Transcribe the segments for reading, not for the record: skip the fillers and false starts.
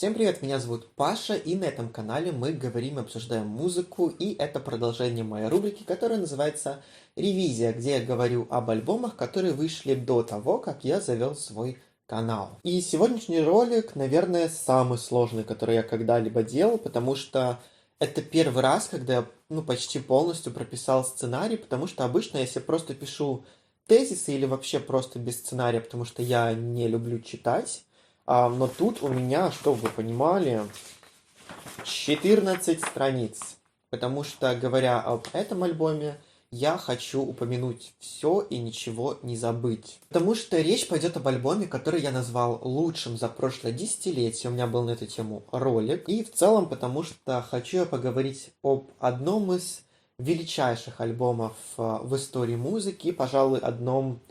Всем привет, меня зовут Паша, и на этом канале мы говорим и обсуждаем музыку, и это продолжение моей рубрики, которая называется «Ревизия», где я говорю об альбомах, которые вышли до того, как я завел свой канал. И сегодняшний ролик, наверное, самый сложный, который я когда-либо делал, потому что это первый раз, когда я почти полностью прописал сценарий, потому что обычно я себе просто пишу тезисы или вообще просто без сценария, потому что я не люблю читать. Но тут у меня, чтобы вы понимали, 14 страниц. Потому что, говоря об этом альбоме, я хочу упомянуть все и ничего не забыть. Потому что речь пойдет об альбоме, который я назвал лучшим за прошлое десятилетие. У меня был на эту тему ролик. И в целом, потому что хочу я поговорить об одном из величайших альбомов в истории музыки, и, пожалуй, одном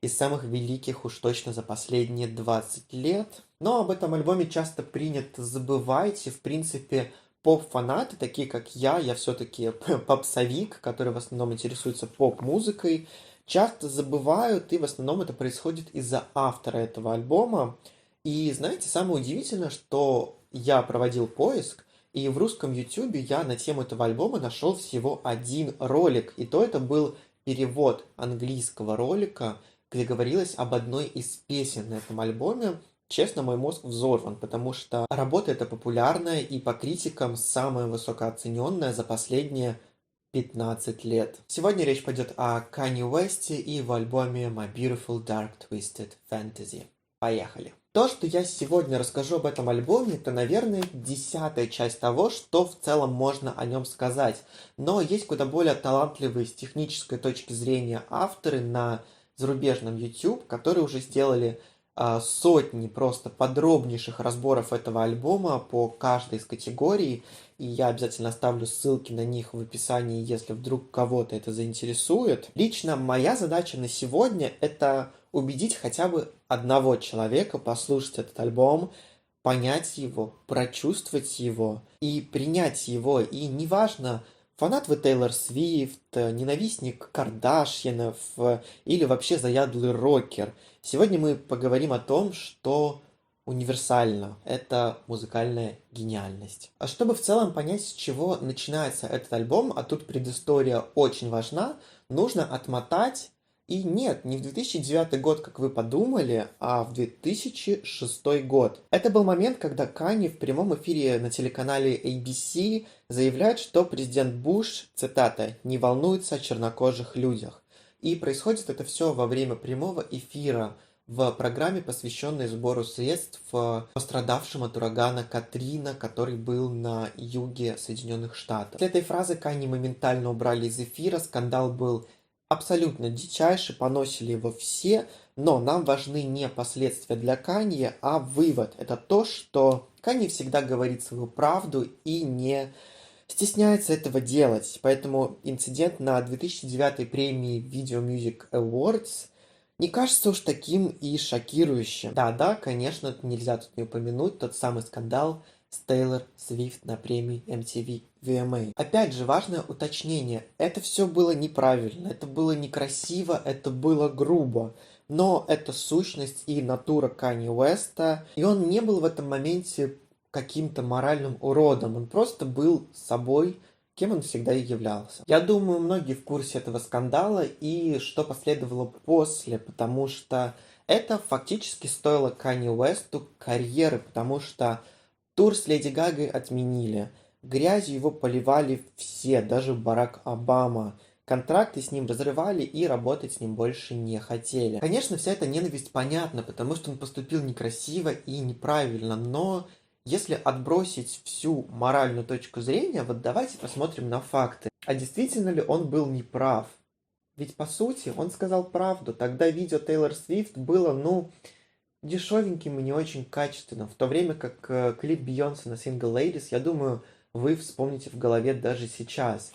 из самых великих уж точно за последние 20 лет. Но об этом альбоме часто принято забывать, и в принципе поп-фанаты, такие как я все-таки попсовик, который в основном интересуется поп-музыкой, часто забывают, и в основном это происходит из-за автора этого альбома. И знаете, самое удивительное, что я проводил поиск, и в русском ютубе я на тему этого альбома нашел всего один ролик, и то это был перевод английского ролика, где говорилось об одной из песен на этом альбоме. Честно, мой мозг взорван, потому что работа эта популярная и по критикам самая высокооцененная за последние 15 лет. Сегодня речь пойдет о Канье Уэсте и его альбоме My Beautiful Dark Twisted Fantasy. Поехали! То, что я сегодня расскажу об этом альбоме, это, наверное, 10-я часть того, что в целом можно о нем сказать. Но есть куда более талантливые с технической точки зрения авторы на зарубежном YouTube, которые уже сделали сотни просто подробнейших разборов этого альбома по каждой из категорий, и я обязательно оставлю ссылки на них в описании, если вдруг кого-то это заинтересует. Лично моя задача на сегодня — это убедить хотя бы одного человека послушать этот альбом, понять его, прочувствовать его и принять его. И неважно, фанат вы Тейлор Свифт, ненавистник Кардашьянов или вообще заядлый рокер. Сегодня мы поговорим о том, что универсально. Это музыкальная гениальность. А чтобы в целом понять, с чего начинается этот альбом, а тут предыстория очень важна, нужно отмотать. И нет, не в 2009 год, как вы подумали, а в 2006 год. Это был момент, когда Канье в прямом эфире на телеканале ABC заявляет, что президент Буш, цитата, «не волнуется о чернокожих людях». И происходит это все во время прямого эфира в программе, посвященной сбору средств пострадавшим от урагана Катрина, который был на юге Соединенных Штатов. После этой фразы Канье моментально убрали из эфира, скандал был абсолютно дичайший, поносили его все, но нам важны не последствия для Канье, а вывод. Это то, что Канье всегда говорит свою правду и не стесняется этого делать. Поэтому инцидент на 2009 премии Video Music Awards не кажется уж таким и шокирующим. Да, конечно, нельзя тут не упомянуть тот самый скандал с Тейлор Свифт на премии MTV VMA. Опять же, важное уточнение. Это все было неправильно, это было некрасиво, это было грубо. Но это сущность и натура Канье Уэста, и он не был в этом моменте каким-то моральным уродом. Он просто был собой, кем он всегда и являлся. Я думаю, многие в курсе этого скандала и что последовало после, потому что это фактически стоило Канье Уэсту карьеры, потому что тур с Леди Гагой отменили. Грязью его поливали все, даже Барак Обама. Контракты с ним разрывали и работать с ним больше не хотели. Конечно, вся эта ненависть понятна, потому что он поступил некрасиво и неправильно, но если отбросить всю моральную точку зрения, вот давайте посмотрим на факты. А действительно ли он был неправ? Ведь по сути он сказал правду. Тогда видео Тейлор Свифт было, дешевеньким и не очень качественным. В то время как клип Бейонсе на сингл Ladies, я думаю, вы вспомните в голове даже сейчас.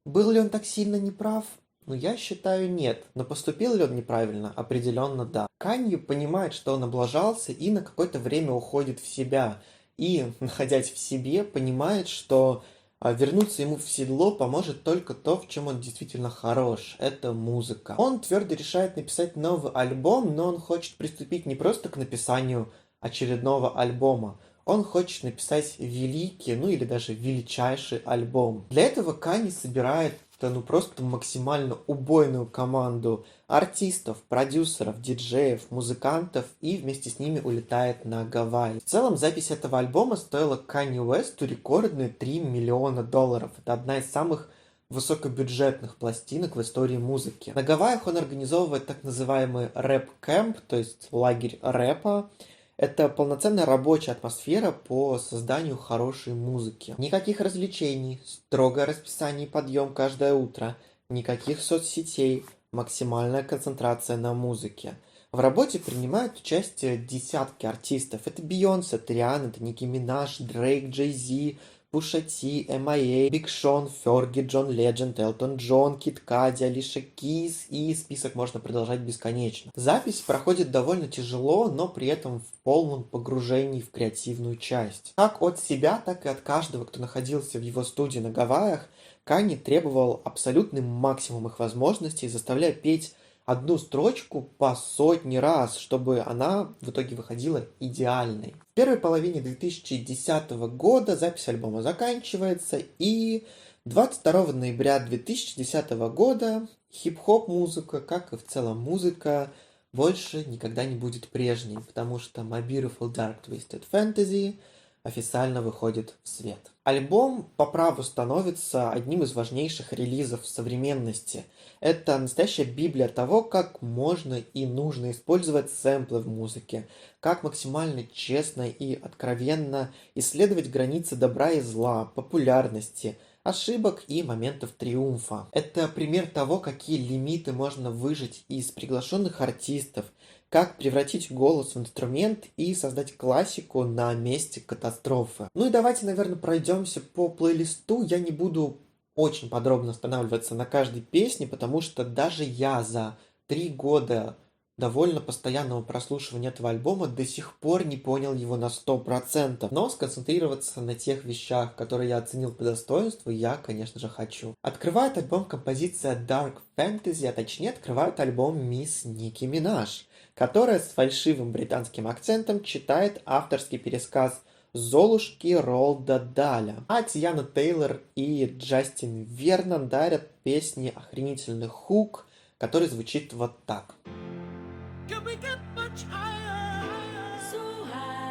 Был ли он так сильно неправ? Я считаю, нет. Но поступил ли он неправильно? Определенно, да. Канье понимает, что он облажался и на какое-то время уходит в себя. И, находясь в себе, понимает, что вернуться ему в седло поможет только то, в чем он действительно хорош. Это музыка. Он твердо решает написать новый альбом, но он хочет приступить не просто к написанию очередного альбома. Он хочет написать великий, ну или даже величайший альбом. Для этого Канье собирает ну просто максимально убойную команду артистов, продюсеров, диджеев, музыкантов и вместе с ними улетает на Гавайи. В целом запись этого альбома стоила Канье Уэсту рекордные $3 миллиона. Это одна из самых высокобюджетных пластинок в истории музыки. На Гавайях он организовывает так называемый рэп-кэмп, то есть лагерь рэпа. Это полноценная рабочая атмосфера по созданию хорошей музыки. Никаких развлечений, строгое расписание и подъем каждое утро, никаких соцсетей, максимальная концентрация на музыке. В работе принимают участие десятки артистов. Это Бейонсе, это Риhanna, это Ники Минаж, Дрейк, Джей Зи, Пуша Ти, M.I.A., Биг Шон, Ферги, Джон Ледженд, Элтон Джон, Кид Кади, Алиша Кис, и список можно продолжать бесконечно. Запись проходит довольно тяжело, но при этом в полном погружении в креативную часть. Как от себя, так и от каждого, кто находился в его студии на Гавайях, Канье требовал абсолютный максимум их возможностей, заставляя петь одну строчку по сотни раз, чтобы она в итоге выходила идеальной. В первой половине 2010 года запись альбома заканчивается, и 22 ноября 2010 года хип-хоп музыка, как и в целом музыка, больше никогда не будет прежней, потому что My Beautiful Dark Twisted Fantasy официально выходит в свет. Альбом по праву становится одним из важнейших релизов современности. Это настоящая библия того, как можно и нужно использовать сэмплы в музыке, как максимально честно и откровенно исследовать границы добра и зла, популярности, ошибок и моментов триумфа. Это пример того, какие лимиты можно выжать из приглашенных артистов, как превратить голос в инструмент и создать классику на месте катастрофы. Ну и давайте, наверное, пройдемся по плейлисту. Я не буду очень подробно останавливаться на каждой песне, потому что даже я за 3 года довольно постоянного прослушивания этого альбома до сих пор не понял его на 100%. Но сконцентрироваться на тех вещах, которые я оценил по достоинству, я, конечно же, хочу. Открывает альбом композиция Dark Fantasy, а точнее открывает альбом Мисс Ники Минаж, которая с фальшивым британским акцентом читает авторский пересказ Золушки Ролда Даля. А Тиана Тейлор и Джастин Вернон дарят песне охренительный хук, который звучит вот так. Can we get much higher? So high.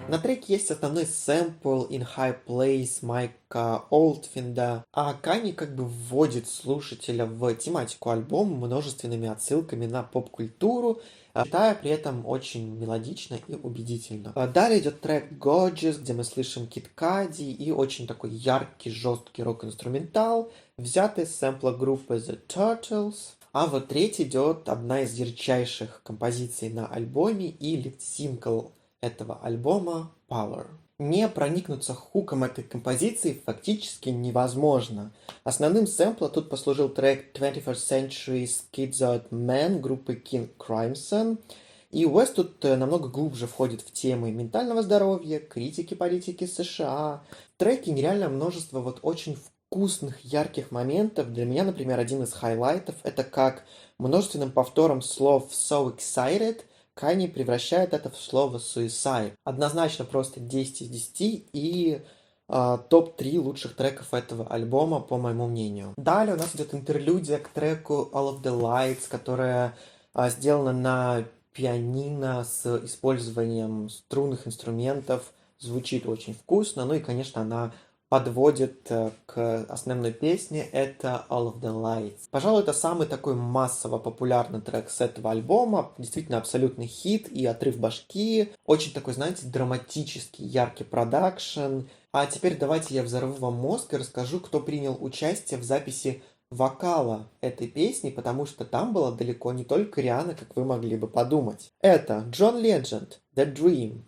На треке есть основной сэмпл In High Place Майка Олдфинда, а Канье как бы вводит слушателя в тематику альбома множественными отсылками на поп-культуру, читая при этом очень мелодично и убедительно. Далее идет трек Gorgeous, где мы слышим Кид Кади и очень такой яркий, жесткий рок-инструментал, взятый с сэмпла группы The Turtles. А вот третий идет одна из ярчайших композиций на альбоме и лид-сингл этого альбома Power. Не проникнуться хуком этой композиции фактически невозможно. Основным сэмплом тут послужил трек 21st Century Schizoid Man группы King Crimson. И Уэст тут намного глубже входит в темы ментального здоровья, критики политики США. В треке нереальное множество вот очень вкусных, ярких моментов. Для меня, например, один из хайлайтов — это как множественным повтором слов «so excited» Канье превращает это в слово suicide. Однозначно просто 10 из 10 и топ-3 лучших треков этого альбома, по моему мнению. Далее у нас идет интерлюдия к треку All of the Lights, которая сделана на пианино с использованием струнных инструментов. Звучит очень вкусно. Ну и, конечно, она подводит к основной песне, это All of the Lights. Пожалуй, это самый такой массово популярный трек с этого альбома. Действительно абсолютный хит и отрыв башки. Очень такой, знаете, драматический, яркий продакшн. А теперь давайте я взорву вам мозг и расскажу, кто принял участие в записи вокала этой песни, потому что там была далеко не только Риhanna, как вы могли бы подумать. Это Джон Ледженд, The Dream,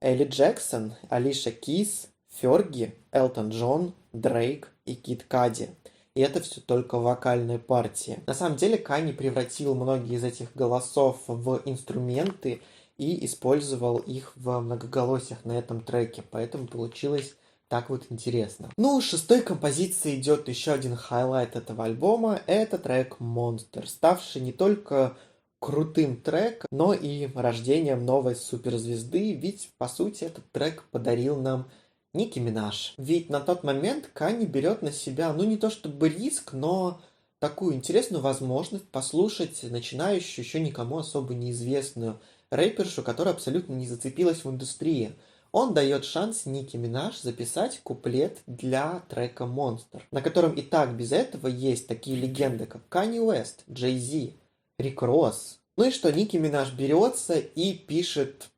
Элли Джексон, Алиша Кис, Ферги, Элтон Джон, Дрейк и Кид Кади. И это все только вокальные партии. На самом деле Канье превратил многие из этих голосов в инструменты и использовал их в многоголосиях на этом треке. Поэтому получилось так вот интересно. Ну, шестой композицией идет еще один хайлайт этого альбома. Это трек Monster, ставший не только крутым треком, но и рождением новой суперзвезды, ведь, по сути, этот трек подарил нам Ники Минаж. Ведь на тот момент Канье берет на себя, ну не то чтобы риск, но такую интересную возможность послушать начинающую, еще никому особо неизвестную рэпершу, которая абсолютно не зацепилась в индустрии. Он дает шанс Ники Минаж записать куплет для трека Monster, на котором и так без этого есть такие легенды, как Канье Уэст, Джей Зи, Рик Росс. Ну и что Ники Минаж берется и пишет,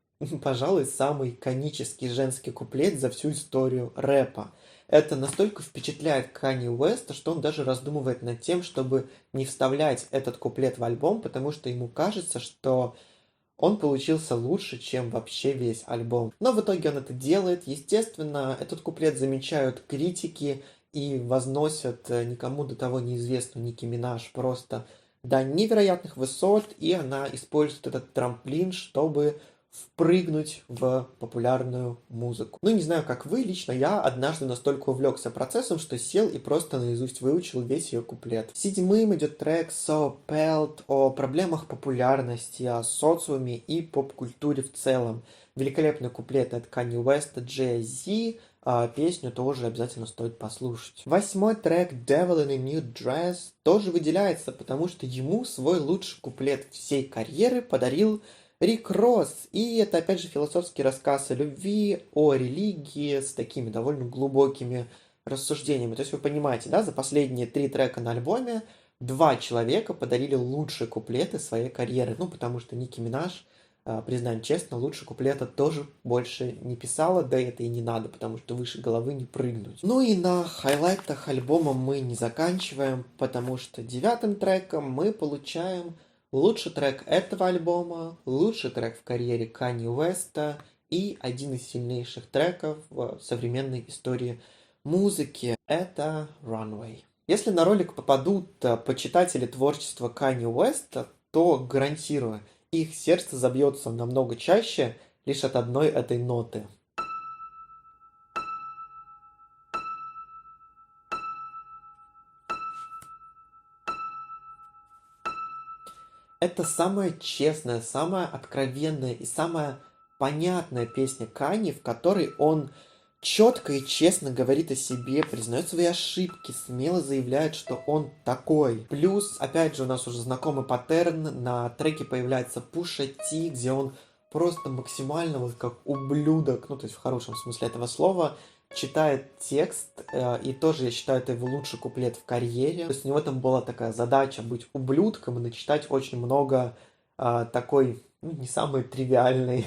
пожалуй, самый иконический женский куплет за всю историю рэпа. Это настолько впечатляет Канье Уэста, что он даже раздумывает над тем, чтобы не вставлять этот куплет в альбом, потому что ему кажется, что он получился лучше, чем вообще весь альбом. Но в итоге он это делает. Естественно, этот куплет замечают критики и возносят никому до того неизвестную Ники Минаж просто до невероятных высот, и она использует этот трамплин, чтобы впрыгнуть в популярную музыку. Ну, не знаю, как вы, лично я однажды настолько увлекся процессом, что сел и просто наизусть выучил весь ее куплет. Седьмым идет трек So Pelt о проблемах популярности, о социуме и поп-культуре в целом. Великолепный куплет от Канье Уэста, Джей Зи, песню тоже обязательно стоит послушать. Восьмой трек Devil in a New Dress тоже выделяется, потому что ему свой лучший куплет всей карьеры подарил Рик Росс. И это, опять же, философский рассказ о любви, о религии с такими довольно глубокими рассуждениями. То есть вы понимаете, да, за последние 3 трека на альбоме 2 человека подарили лучшие куплеты своей карьеры. Ну, потому что Ники Минаж, признаем честно, лучше куплета тоже больше не писала, да это и не надо, потому что выше головы не прыгнуть. Ну и на хайлайтах альбома мы не заканчиваем, потому что 9-м треком мы получаем лучший трек этого альбома, лучший трек в карьере Канье Уэста и один из сильнейших треков в современной истории музыки – это Runway. Если на ролик попадут почитатели творчества Канье Уэста, то, гарантирую, их сердце забьется намного чаще лишь от одной этой ноты. Это самая честная, самая откровенная и самая понятная песня Канье, в которой он четко и честно говорит о себе, признает свои ошибки, смело заявляет, что он такой. Плюс, опять же, у нас уже знакомый паттерн, на треке появляется Пуша Ти, где он просто максимально вот как ублюдок, ну то есть в хорошем смысле этого слова, читает текст, и тоже я считаю это его лучший куплет в карьере. То есть у него там была такая задача быть ублюдком и начитать очень много такой, ну, не самой тривиальной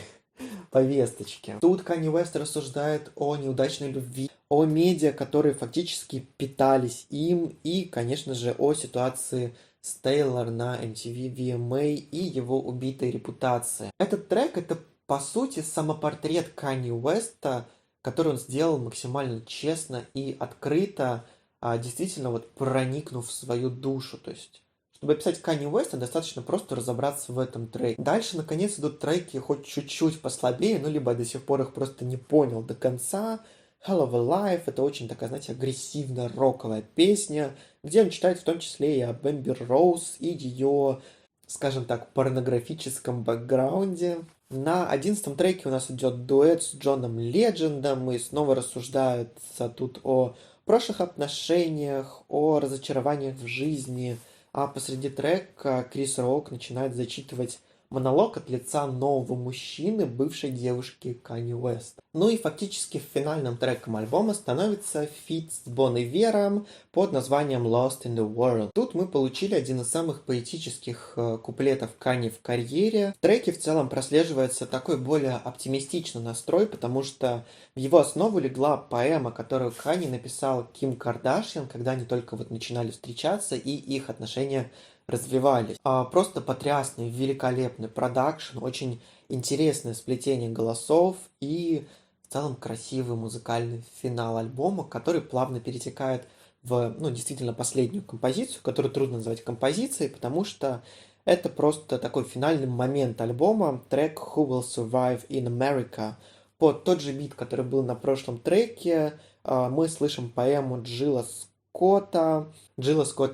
повесточки. Тут Канье Уэст рассуждает о неудачной любви, о медиа, которые фактически питались им, и, конечно же, о ситуации с Тейлор на MTV VMA и его убитой репутации. Этот трек — это, по сути, самопортрет Канье Уэста, который он сделал максимально честно и открыто, действительно вот проникнув в свою душу. То есть, чтобы описать Канье Уэста, достаточно просто разобраться в этом треке. Дальше, наконец, идут треки хоть чуть-чуть послабее, ну, либо я до сих пор их просто не понял до конца. Hell of a Life — это очень такая, знаете, агрессивная роковая песня, где он читает в том числе и об Эмбер Роуз и ее, скажем так, порнографическом бэкграунде. На 11-м треке у нас идет дуэт с Джоном Леджендом, и снова рассуждается тут о прошлых отношениях, о разочарованиях в жизни, а посреди трека Крис Рок начинает зачитывать монолог от лица нового мужчины, бывшей девушки Канье Уэста. Ну и фактически финальным треком альбома становится фит с Бон Ивером под названием Lost in the World. Тут мы получили один из самых поэтических куплетов Канье в карьере. В треке в целом прослеживается такой более оптимистичный настрой, потому что в его основу легла поэма, которую Канье написал Ким Кардашьян, когда они только вот начинали встречаться и их отношения развивались. Просто потрясный, великолепный продакшн, очень интересное сплетение голосов и в целом красивый музыкальный финал альбома, который плавно перетекает в, ну, действительно последнюю композицию, которую трудно назвать композицией, потому что это просто такой финальный момент альбома, трек Who Will Survive in America. Под тот же бит, который был на прошлом треке, мы слышим поэму Джилла Скотта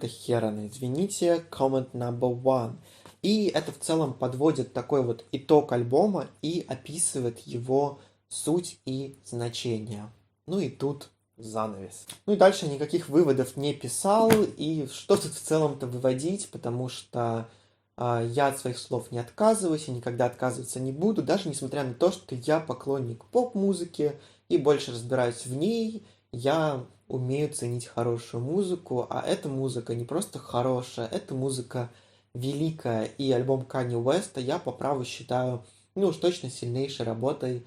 Херона, извините, Comment Number One. И это в целом подводит такой вот итог альбома и описывает его суть и значение. Ну и тут занавес. Ну и дальше никаких выводов не писал, и что тут в целом-то выводить, потому что я от своих слов не отказываюсь и никогда отказываться не буду, даже несмотря на то, что я поклонник поп-музыки и больше разбираюсь в ней, я умею ценить хорошую музыку, а эта музыка не просто хорошая, эта музыка великая, и альбом Канье Уэста я по праву считаю, ну уж точно сильнейшей работой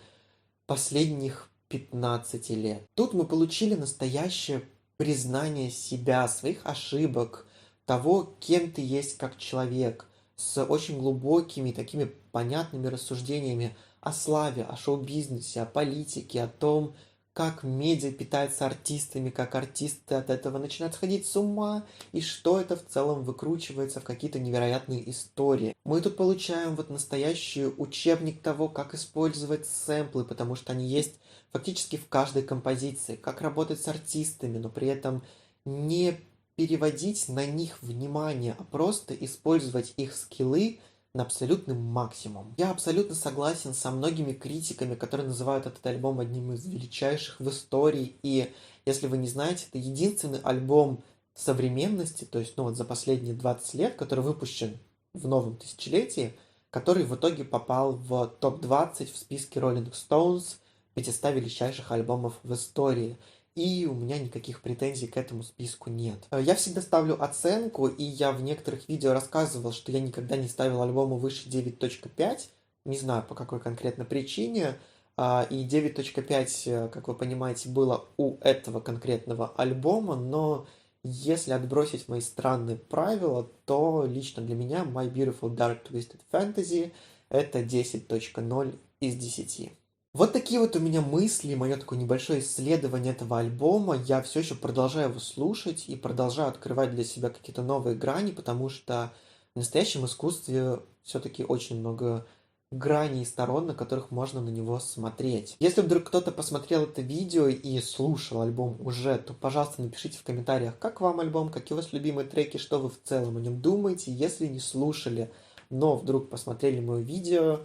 последних 15 лет. Тут мы получили настоящее признание себя, своих ошибок, того, кем ты есть как человек, с очень глубокими такими понятными рассуждениями о славе, о шоу-бизнесе, о политике, о том, как медиа питается артистами, как артисты от этого начинают сходить с ума, и что это в целом выкручивается в какие-то невероятные истории. Мы тут получаем вот настоящий учебник того, как использовать сэмплы, потому что они есть фактически в каждой композиции, как работать с артистами, но при этом не переводить на них внимание, а просто использовать их скиллы на абсолютный максимум. Я абсолютно согласен со многими критиками, которые называют этот альбом одним из величайших в истории, и если вы не знаете, это единственный альбом современности, то есть, ну вот за последние 20 лет, который выпущен в новом тысячелетии, который в итоге попал в топ-20 в списке Rolling Stones 500 величайших альбомов в истории. И у меня никаких претензий к этому списку нет. Я всегда ставлю оценку, и я в некоторых видео рассказывал, что я никогда не ставил альбому выше 9.5, не знаю по какой конкретно причине, и 9.5, как вы понимаете, было у этого конкретного альбома, но если отбросить мои странные правила, то лично для меня My Beautiful Dark Twisted Fantasy это 10.0 из 10. Вот такие вот у меня мысли, мое такое небольшое исследование этого альбома. Я все еще продолжаю его слушать и продолжаю открывать для себя какие-то новые грани, потому что в настоящем искусстве все-таки очень много граней и сторон, на которых можно на него смотреть. Если вдруг кто-то посмотрел это видео и слушал альбом уже, то, пожалуйста, напишите в комментариях, как вам альбом, какие у вас любимые треки, что вы в целом о нем думаете. Если не слушали, но вдруг посмотрели мое видео,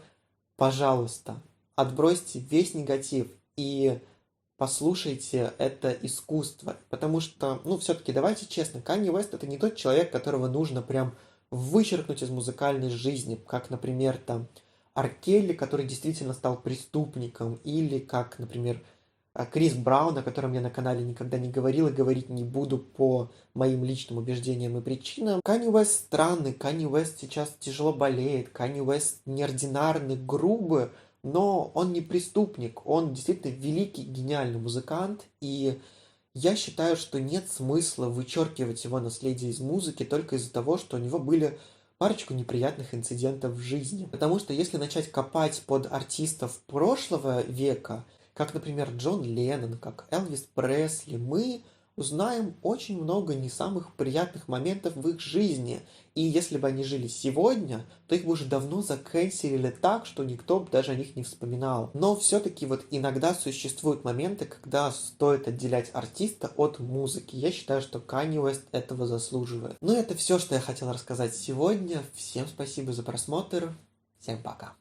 пожалуйста, отбросьте весь негатив и послушайте это искусство. Потому что, ну, все-таки давайте честно, Канье Уэст это не тот человек, которого нужно прям вычеркнуть из музыкальной жизни, как, например, там Ар Келли, который действительно стал преступником, или как, например, Крис Браун, о котором я на канале никогда не говорил и говорить не буду по моим личным убеждениям и причинам. Канье Уэст странный, Канье Уэст сейчас тяжело болеет, Канье Уэст неординарный, грубый, но он не преступник, он действительно великий, гениальный музыкант, и я считаю, что нет смысла вычеркивать его наследие из музыки только из-за того, что у него были парочку неприятных инцидентов в жизни. Потому что если начать копать под артистов прошлого века, как, например, Джон Леннон, как Элвис Пресли, мы узнаем очень много не самых приятных моментов в их жизни. И если бы они жили сегодня, то их бы уже давно закэнселили так, что никто бы даже о них не вспоминал. Но все-таки вот иногда существуют моменты, когда стоит отделять артиста от музыки. Я считаю, что Канье Уэст этого заслуживает. Ну, это все, что я хотел рассказать сегодня. Всем спасибо за просмотр. Всем пока.